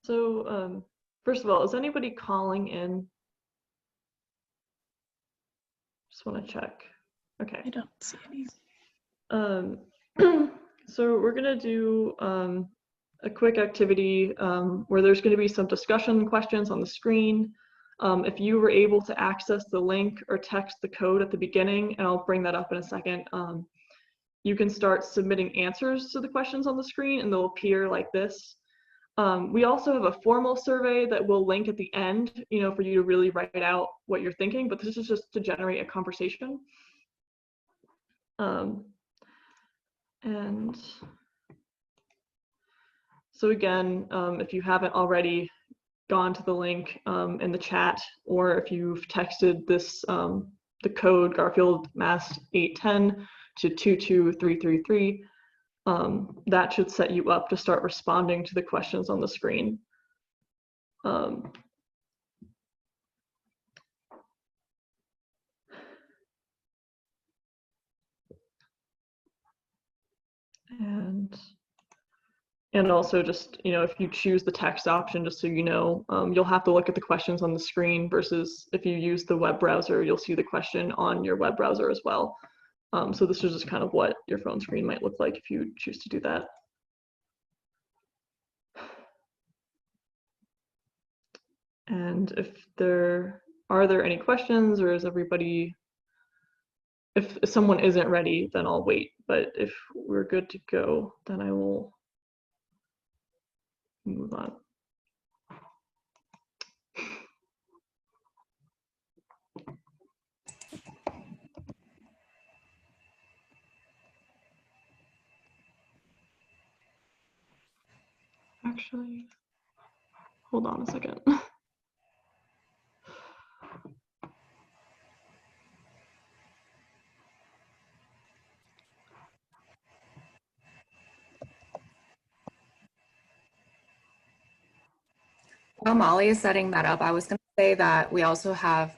So first of all, is anybody calling in? Just want to check. Okay. I don't see any. So we're gonna do a quick activity where there's going to be some discussion questions on the screen. If you were able to access the link or text the code at the beginning, and I'll bring that up in a second, you can start submitting answers to the questions on the screen and they'll appear like this. We also have a formal survey that we'll link at the end, for you to really write out what you're thinking, but this is just to generate a conversation. And so again, if you haven't already gone to the link in the chat, or if you've texted this, the code Garfield Mass 810 to 22333, that should set you up to start responding to the questions on the screen. And also just, if you choose the text option, just so you know, you'll have to look at the questions on the screen versus if you use the web browser, you'll see the question on your web browser as well. So this is just kind of what your phone screen might look like if you choose to do that. And are there any questions, or is everybody, if someone isn't ready, then I'll wait. But if we're good to go, then I will move on. Actually, hold on a second. While Molly is setting that up, I was going to say that we also have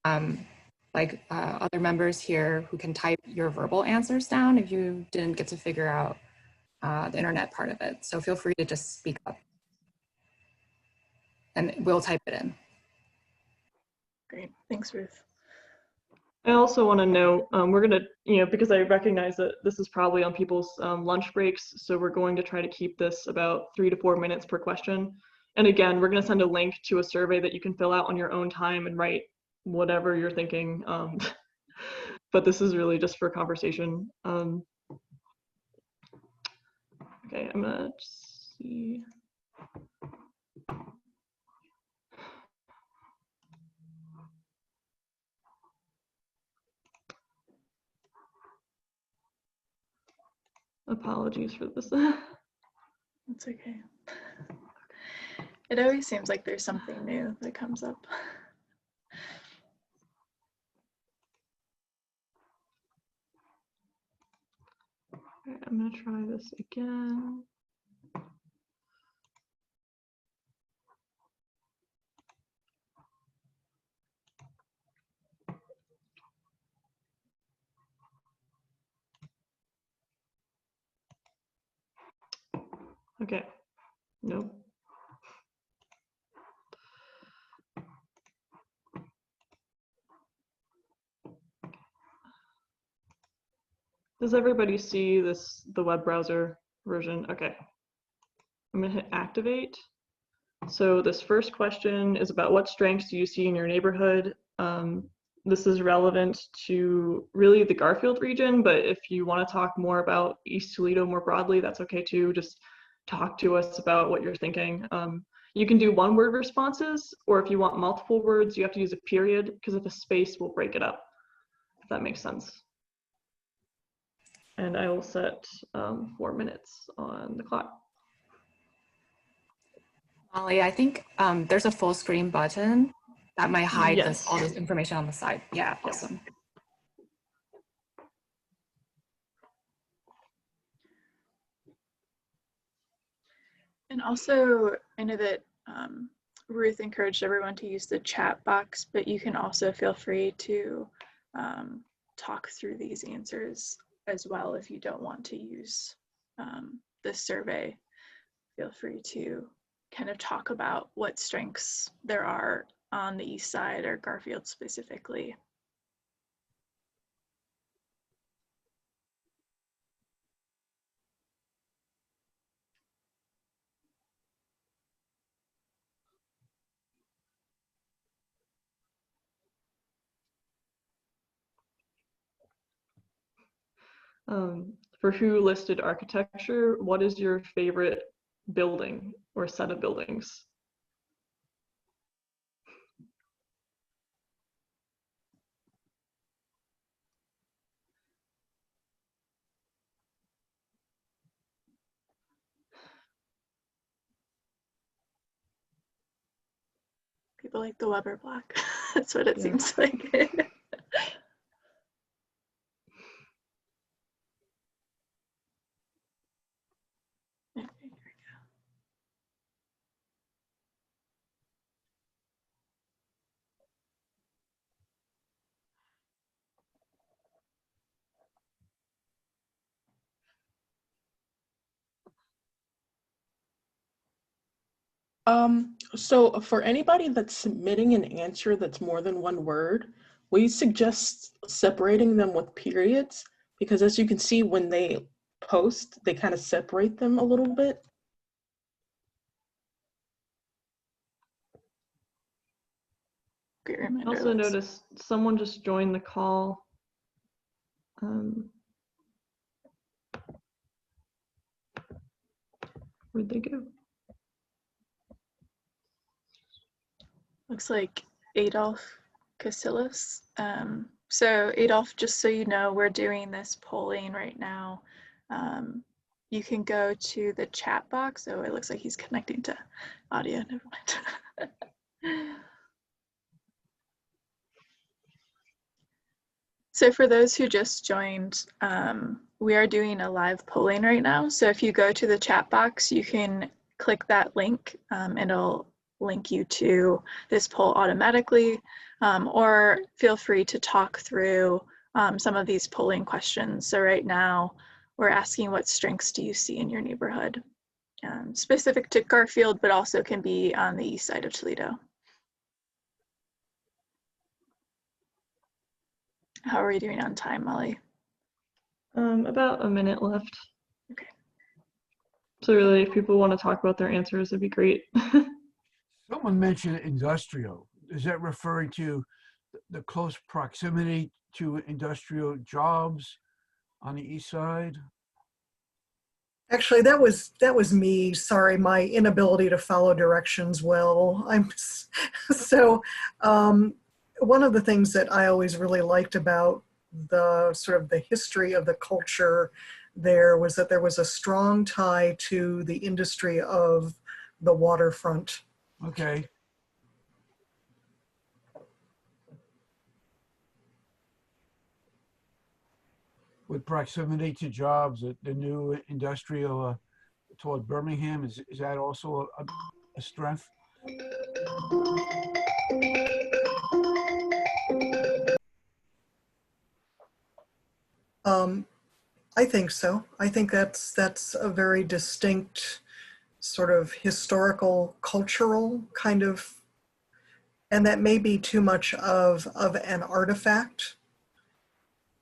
other members here who can type your verbal answers down if you didn't get to figure out the internet part of it. So feel free to just speak up and we'll type it in. Great, thanks, Ruth. I also want to note, we're going to, because I recognize that this is probably on people's lunch breaks, so we're going to try to keep this about 3 to 4 minutes per question. And again, we're going to send a link to a survey that you can fill out on your own time and write whatever you're thinking. But this is really just for conversation. Okay, I'm going to see. Apologies for this. That's okay. It always seems like there's something new that comes up. Okay, I'm going to try this again. Okay, nope. Does everybody see the web browser version? Okay. I'm gonna hit activate. So this first question is about what strengths do you see in your neighborhood? This is relevant to really the Garfield region, but if you want to talk more about East Toledo more broadly, that's okay too. Just talk to us about what you're thinking. You can do one-word responses, or if you want multiple words, you have to use a period, because if a space will break it up, if that makes sense. And I will set 4 minutes on the clock. Molly, I think there's a full screen button that might hide Yes. all this information on the side. Yeah, Yes. awesome. And also, I know that Ruth encouraged everyone to use the chat box, but you can also feel free to talk through these answers as well if you don't want to use this survey. Feel free to kind of talk about what strengths there are on the east side or Garfield specifically. For who listed architecture, what is your favorite building or set of buildings? People like the Weber block. That's what it Yeah. seems like. Okay, here we go. So for anybody that's submitting an answer that's more than one word, we suggest separating them with periods, because as you can see, when they post, they kind of separate them a little bit. Great I reminder. also noticed someone just joined the call. Where'd they go? Looks like Adolf Casillas. So Adolf, just so you know, we're doing this polling right now. You can go to the chat box. Oh, it looks like he's connecting to audio. Never mind. So for those who just joined, we are doing a live polling right now. So if you go to the chat box, you can click that link and it'll link you to this poll automatically, or feel free to talk through some of these polling questions. So right now we're asking, what strengths do you see in your neighborhood? Specific to Garfield, but also can be on the east side of Toledo. How are we doing on time, Molly? About a minute left. Okay. So really, if people want to talk about their answers, it'd be great. Someone mentioned industrial. Is that referring to the close proximity to industrial jobs on the east side? Actually, that was me. Sorry, my inability to follow directions well. So one of the things that I always really liked about the sort of the history of the culture there was that there was a strong tie to the industry of the waterfront. Okay. With proximity to jobs, the new industrial toward Birmingham, is that also a strength? I think so. I think that's a very distinct sort of historical, cultural kind of, and that may be too much of an artifact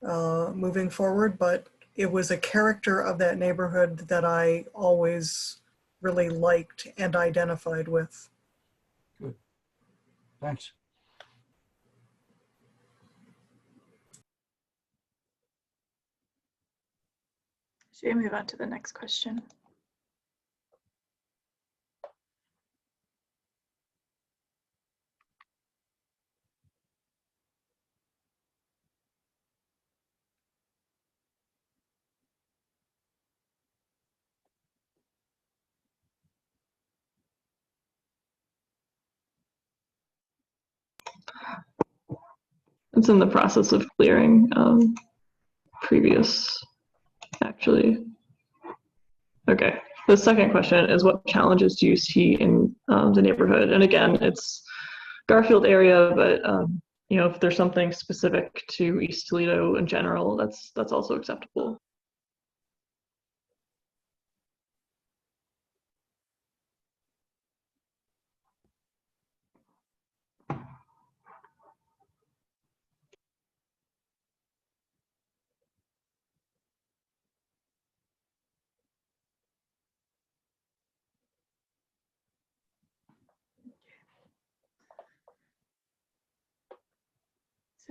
moving forward, but it was a character of that neighborhood that I always really liked and identified with. Good. Thanks. Should we move on to the next question? It's in the process of clearing previous, actually. Okay, the second question is, what challenges do you see in the neighborhood? And again, it's Garfield area, but you know, if there's something specific to East Toledo in general, that's also acceptable.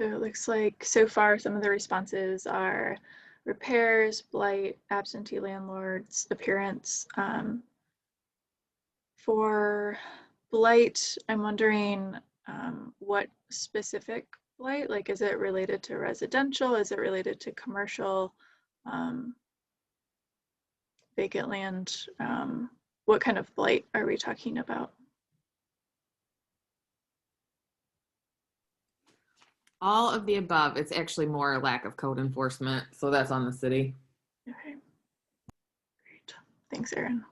So it looks like so far some of the responses are repairs, blight, absentee landlords, appearance. For blight, I'm wondering what specific blight, like is it related to residential? Is it related to commercial? Vacant land? What kind of blight are we talking about? All of the above. It's actually more a lack of code enforcement. So that's on the city. Okay, great. Thanks, Erin.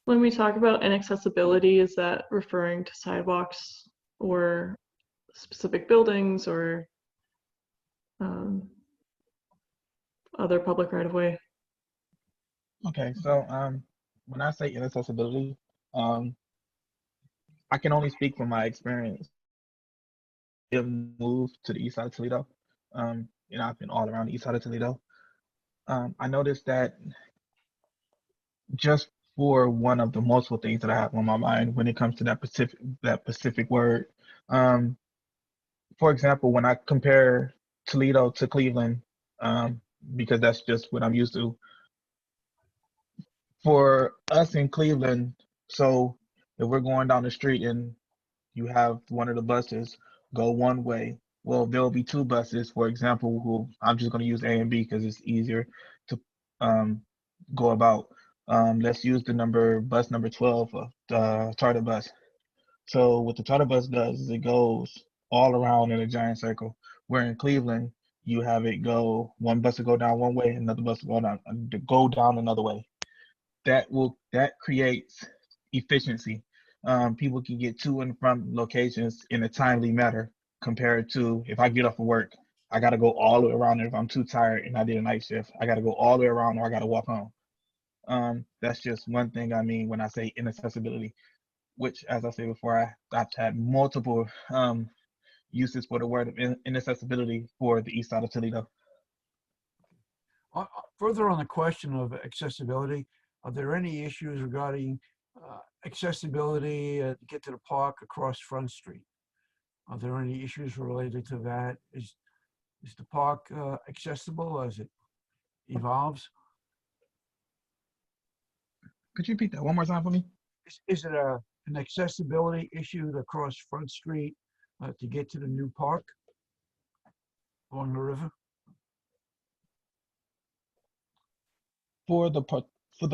When we talk about inaccessibility, is that referring to sidewalks or specific buildings or other public right of way? Okay, so when I say inaccessibility, I can only speak from my experience. I've moved to the east side of Toledo. I've been all around the east side of Toledo. I noticed that just for one of the multiple things that I have on my mind when it comes to that specific word. For example, when I compare Toledo to Cleveland, because that's just what I'm used to. For us in Cleveland, so if we're going down the street and you have one of the buses go one way, well, there'll be two buses, for example, who I'm just going to use A and B because it's easier to go about. Let's use bus number 12, the charter bus. So what the charter bus does is it goes all around in a giant circle. Where in Cleveland, you have it go, one bus will go down one way, another bus will go down another way. That creates efficiency. People can get to and from locations in a timely manner compared to if I get off of work, I got to go all the way around. If I'm too tired and I did a night shift, I got to go all the way around or I got to walk home. That's just one thing I mean when I say inaccessibility, which, as I said before, I've had multiple uses for the word of inaccessibility for the east side of Toledo. Further on the question of accessibility, are there any issues regarding accessibility to get to the park across Front Street? Are there any issues related to that? Is the park accessible as it evolves? Could you repeat that one more time for me? Is it an accessibility issue to cross Front Street to get to the new park along the river? For the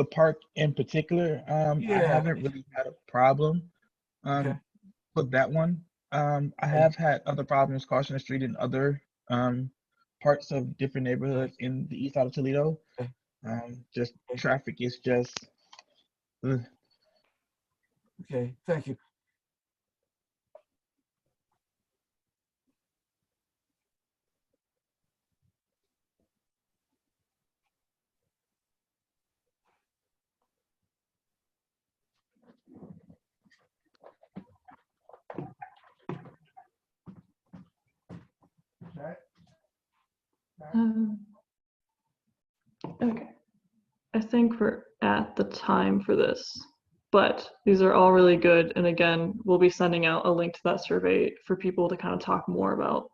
park in particular, I haven't really had a problem Okay. with that one. I have had other problems crossing the street in other parts of different neighborhoods in the east side of Toledo. Okay. Just traffic is just. Okay, thank you. Okay. I think we're at the time for this, but these are all really good. And again, we'll be sending out a link to that survey for people to kind of talk more about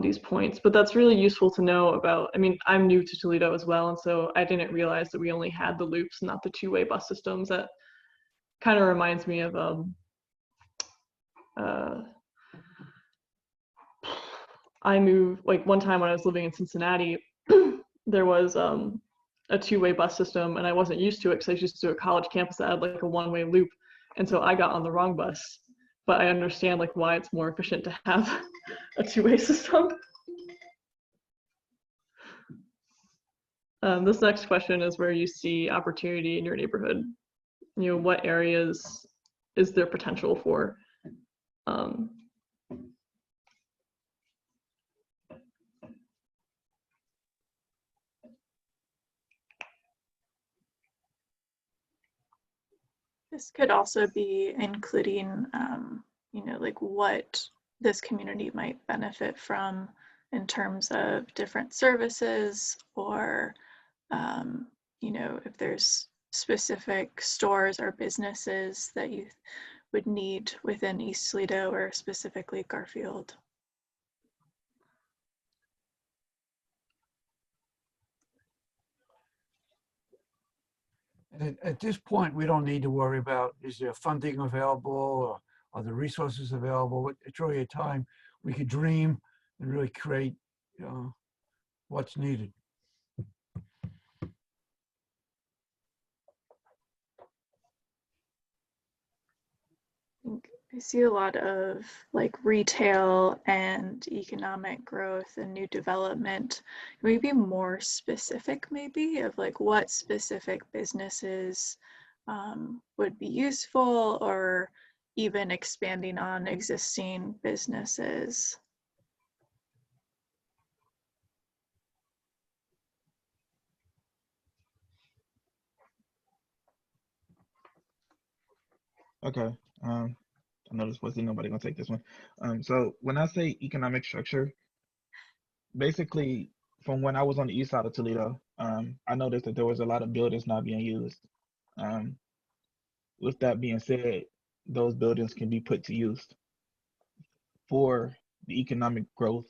these points. But that's really useful to know about. I mean, I'm new to Toledo as well, and so I didn't realize that we only had the loops, not the two-way bus systems. That kind of reminds me of I moved, like one time when I was living in Cincinnati, there was a two-way bus system and I wasn't used to it because I was used to a college campus that had like a one-way loop. And so I got on the wrong bus, but I understand like why it's more efficient to have a two-way system. This next question is where you see opportunity in your neighborhood. You know, what areas is there potential for? This could also be including, you know, like what this community might benefit from in terms of different services, or, you know, if there's specific stores or businesses that you would need within East Toledo or specifically Garfield. At this point, we don't need to worry about, is there funding available or are the resources available? It's really a time we could dream and really create what's needed. I see a lot of like retail and economic growth and new development. Maybe more specific, maybe, of like what specific businesses would be useful, or even expanding on existing businesses. Okay. I know this wasn't nobody gonna take this one. So when I say economic structure, basically from when I was on the east side of Toledo, I noticed that there was a lot of buildings not being used. With that being said, those buildings can be put to use for the economic growth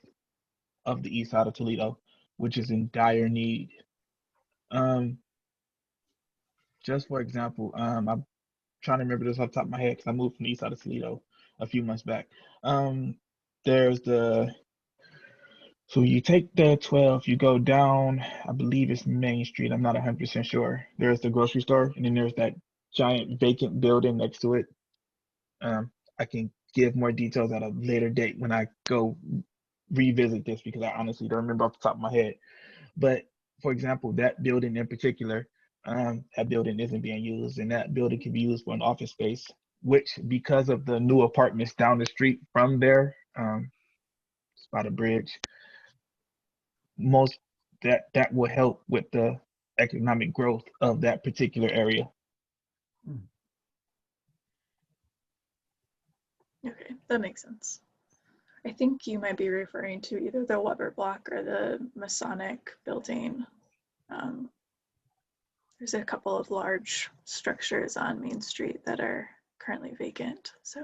of the east side of Toledo, which is in dire need. Just for example, I'm trying to remember this off the top of my head because I moved from the east side of Toledo a few months back. There's so you take the 12, you go down, I believe it's Main Street, I'm not 100% sure. There's the grocery store, and then there's that giant vacant building next to it. I can give more details at a later date when I go revisit this because I honestly don't remember off the top of my head. But for example, that building in particular, that building isn't being used, and that building can be used for an office space, which because of the new apartments down the street from there, it's by the bridge, that will help with the economic growth of that particular area. Okay, that makes sense. I think you might be referring to either the Weber block or the Masonic building. There's a couple of large structures on Main Street that are currently vacant, so.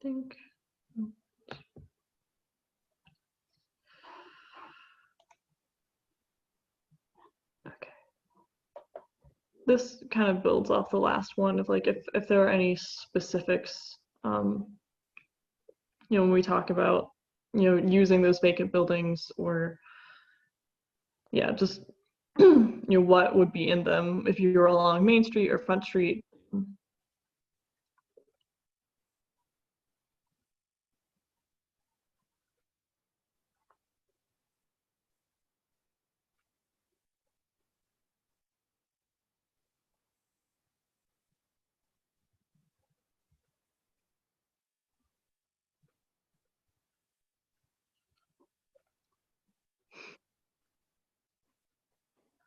I think. Okay. This kind of builds off the last one of like if there are any specifics, you know, when we talk about, you know, using those vacant buildings, or yeah, just you know, what would be in them if you were along Main Street or Front Street.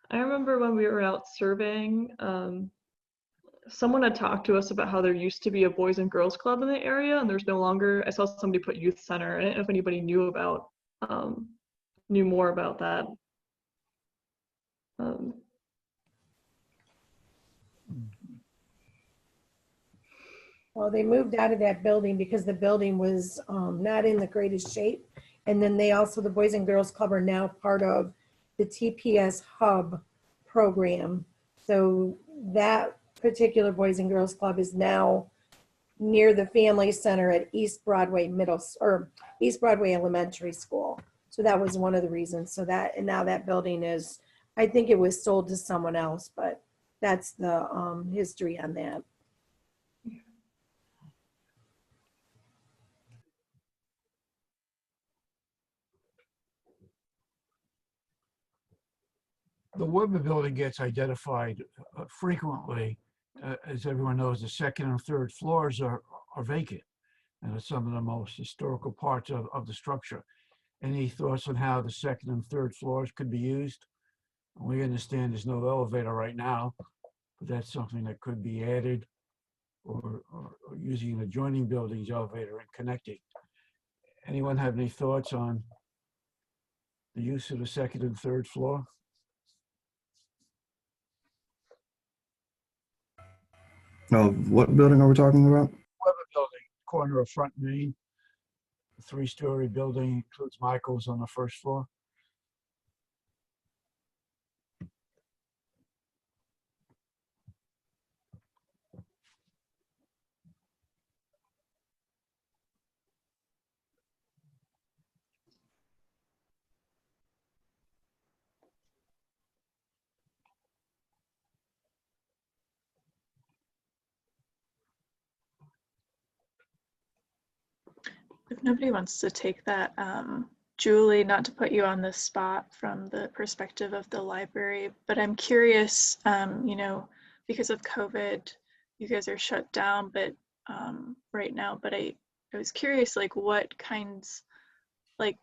I remember when we were out surveying, someone had talked to us about how there used to be a Boys and Girls Club in the area, and there's no longer. I saw somebody put youth center. I didn't know if anybody knew more about that. Well, they moved out of that building because the building was not in the greatest shape. And then they also, the Boys and Girls Club are now part of the TPS Hub program. So that particular Boys and Girls Club is now near the Family Center at East Broadway East Broadway Elementary School. So that was one of the reasons. So that, and now that building is, I think it was sold to someone else, but that's the history on that. The Weber building gets identified frequently. As everyone knows, the second and third floors are vacant. And it's some of the most historical parts of the structure. Any thoughts on how the second and third floors could be used? We understand there's no elevator right now, but that's something that could be added, or using an adjoining building's elevator and connecting. Anyone have any thoughts on the use of the second and third floor? What building are we talking about? Weber building, corner of Front Main, a 3-story building, includes Michael's on the first floor. If nobody wants to take that, Julie, not to put you on the spot from the perspective of the library, but I'm curious, you know, because of COVID, you guys are shut down, but right now, but I was curious, like what kinds, like,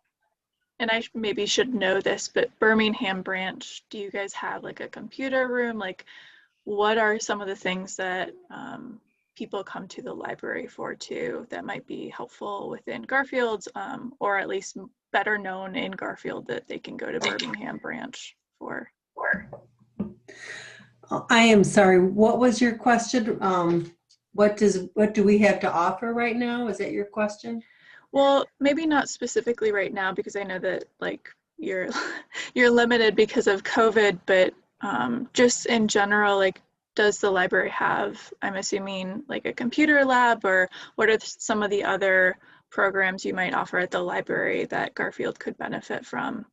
and I maybe should know this, but Birmingham branch, do you guys have like a computer room? Like, what are some of the things that people come to the library for too that might be helpful within Garfield, or at least better known in Garfield that they can go to Birmingham branch for? I am sorry, what was your question? What do we have to offer right now? Is that your question? Well, maybe not specifically right now, because I know that like you're limited because of COVID, but just in general, like, does the library have, I'm assuming, like a computer lab, or what are some of the other programs you might offer at the library that Garfield could benefit from?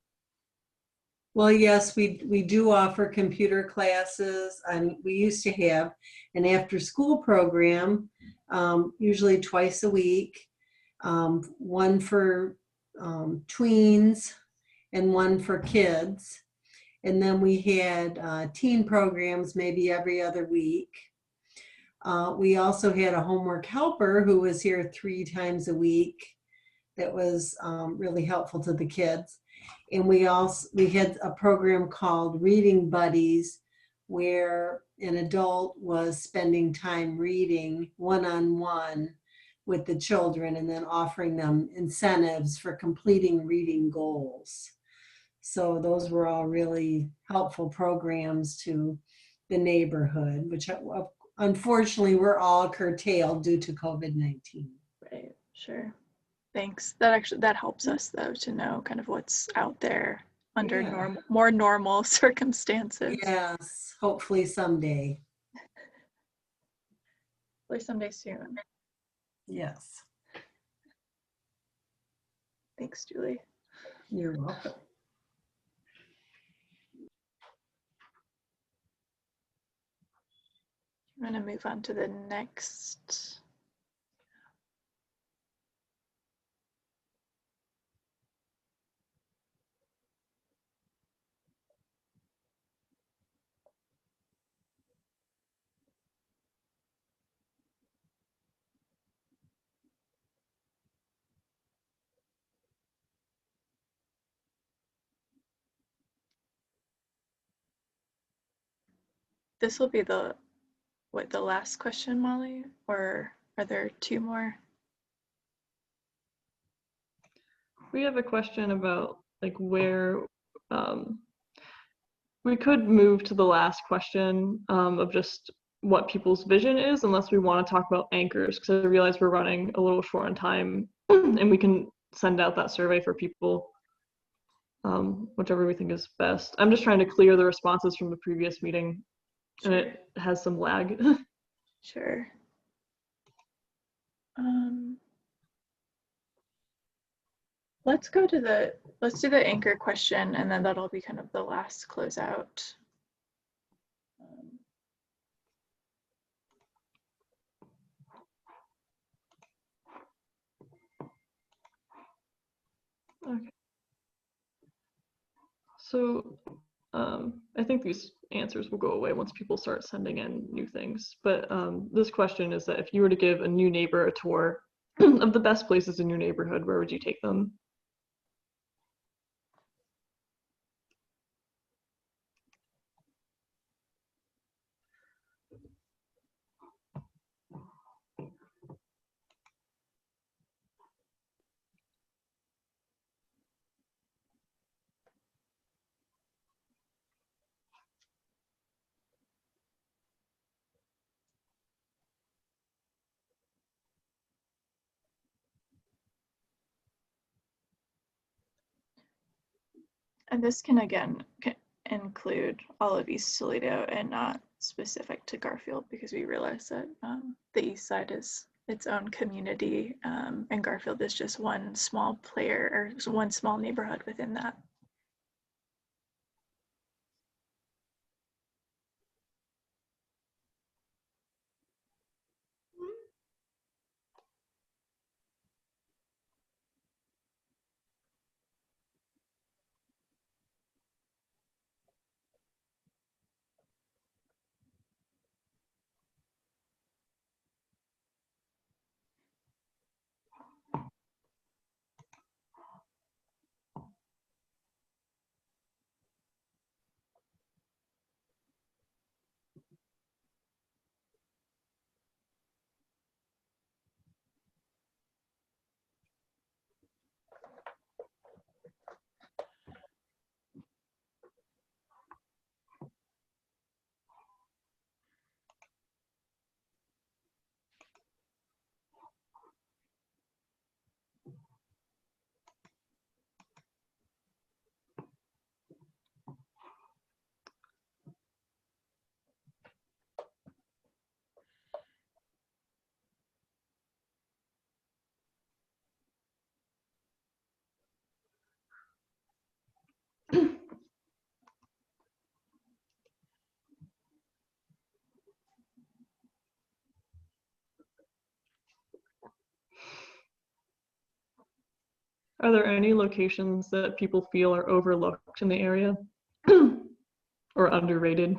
Well, yes, we do offer computer classes, and we used to have an after-school program, usually twice a week, one for tweens and one for kids. And then we had teen programs maybe every other week. We also had a homework helper who was here 3 times a week. That was really helpful to the kids. And we had a program called Reading Buddies, where an adult was spending time reading one-on-one with the children and then offering them incentives for completing reading goals. So those were all really helpful programs to the neighborhood, which unfortunately were all curtailed due to COVID-19. Right, sure. Thanks. That helps us though to know kind of what's out there under more normal circumstances. Yes, hopefully someday. Hopefully someday soon. Yes. Thanks, Julie. You're welcome. I'm going to move on to the next. This will be the last question, Molly, or are there 2 more? We have a question about like where we could move to the last question of just what people's vision is, unless we want to talk about anchors, because I realize we're running a little short on time and we can send out that survey for people, whichever we think is best. I'm just trying to clear the responses from the previous meeting, and it has some lag. Sure. Let's do the anchor question, and then that'll be kind of the last closeout. Okay. So I think these answers will go away once people start sending in new things. But this question is that if you were to give a new neighbor a tour of the best places in your neighborhood, where would you take them? And this can again include all of East Toledo and not specific to Garfield, because we realize that the East Side is its own community, and Garfield is just one small player or one small neighborhood within that. Are there any locations that people feel are overlooked in the area or underrated?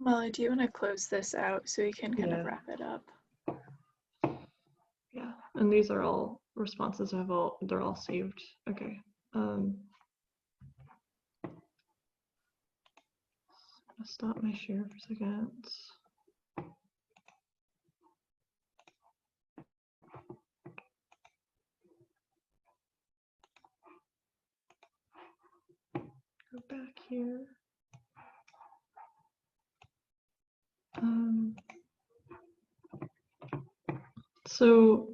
Molly, do you want to close this out so we can kind of wrap it up? Yeah, and these are all responses. They're all saved. Okay. Stop my share for a second. Go back here. So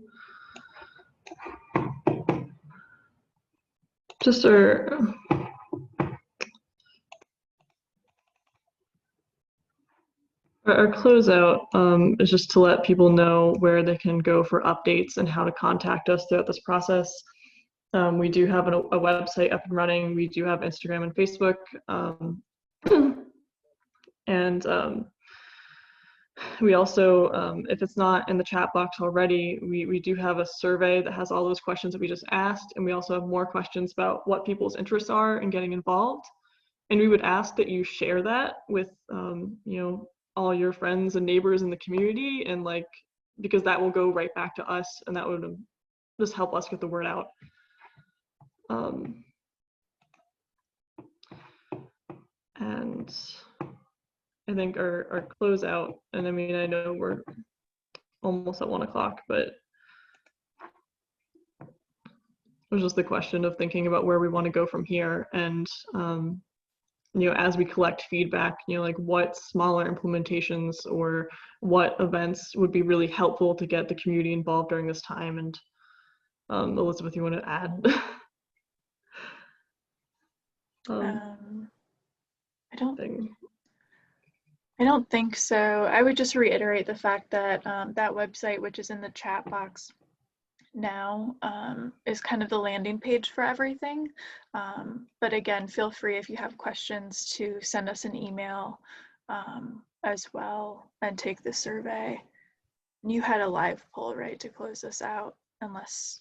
just our closeout is just to let people know where they can go for updates and how to contact us throughout this process. We do have a website up and running. We do have Instagram and Facebook. And we also, if it's not in the chat box already, we do have a survey that has all those questions that we just asked. And we also have more questions about what people's interests are in getting involved. And we would ask that you share that with, you know, all your friends and neighbors in the community, and like, because that will go right back to us, and that would just help us get the word out. And I think our closeout, and I mean, I know we're almost at 1 o'clock, but it was just the question of thinking about where we want to go from here. And, you know, as we collect feedback, you know, like what smaller implementations or what events would be really helpful to get the community involved during this time. And Elizabeth, you want to add? I don't think so. I would just reiterate the fact that that website, which is in the chat box now, is kind of the landing page for everything. But again, feel free if you have questions to send us an email as well and take the survey. You had a live poll, right, to close this out, unless.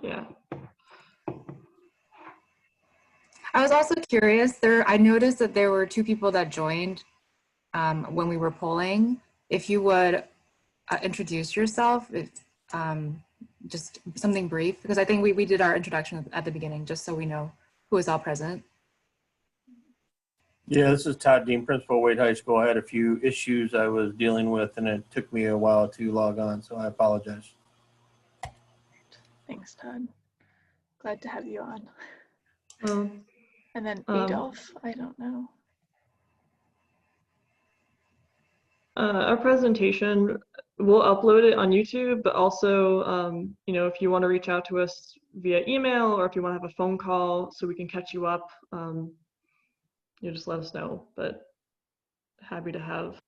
Yeah. I was also curious there. I noticed that there were 2 people that joined when we were polling. If you would introduce yourself, if, just something brief, because I think we did our introduction at the beginning, just so we know who is all present. Yeah, this is Todd Dean, principal of Wade High School. I had a few issues I was dealing with, and it took me a while to log on, so I apologize. Thanks, Todd. Glad to have you on. And then Um, Adolf, I don't know. Our presentation, we'll upload it on YouTube, but also, you know, if you want to reach out to us via email, or if you want to have a phone call so we can catch you up, you just let us know. But happy to have,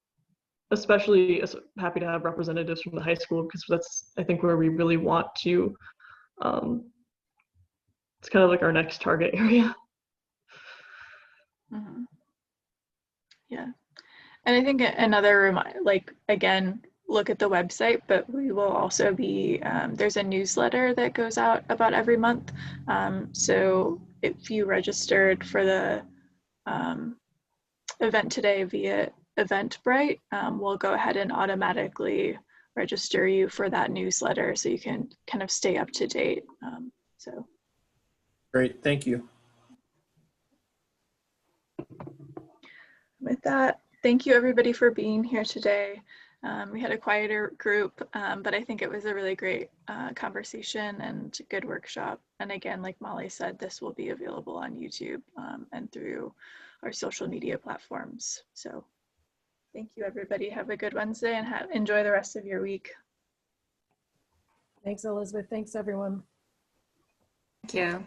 especially happy to have representatives from the high school, because that's, I think, where we really want to, it's kind of like our next target area. Mm-hmm. Yeah. And I think another reminder, like, again, look at the website, but we will also be, there's a newsletter that goes out about every month. So if you registered for the event today via Eventbrite, we'll go ahead and automatically register you for that newsletter so you can kind of stay up to date. So. Great, thank you. With that, thank you everybody for being here today. We had a quieter group, but I think it was a really great conversation and good workshop. And again, like Molly said, this will be available on YouTube and through our social media platforms. So thank you everybody. Have a good Wednesday and enjoy the rest of your week. Thanks, Elizabeth. Thanks, everyone. Thank you.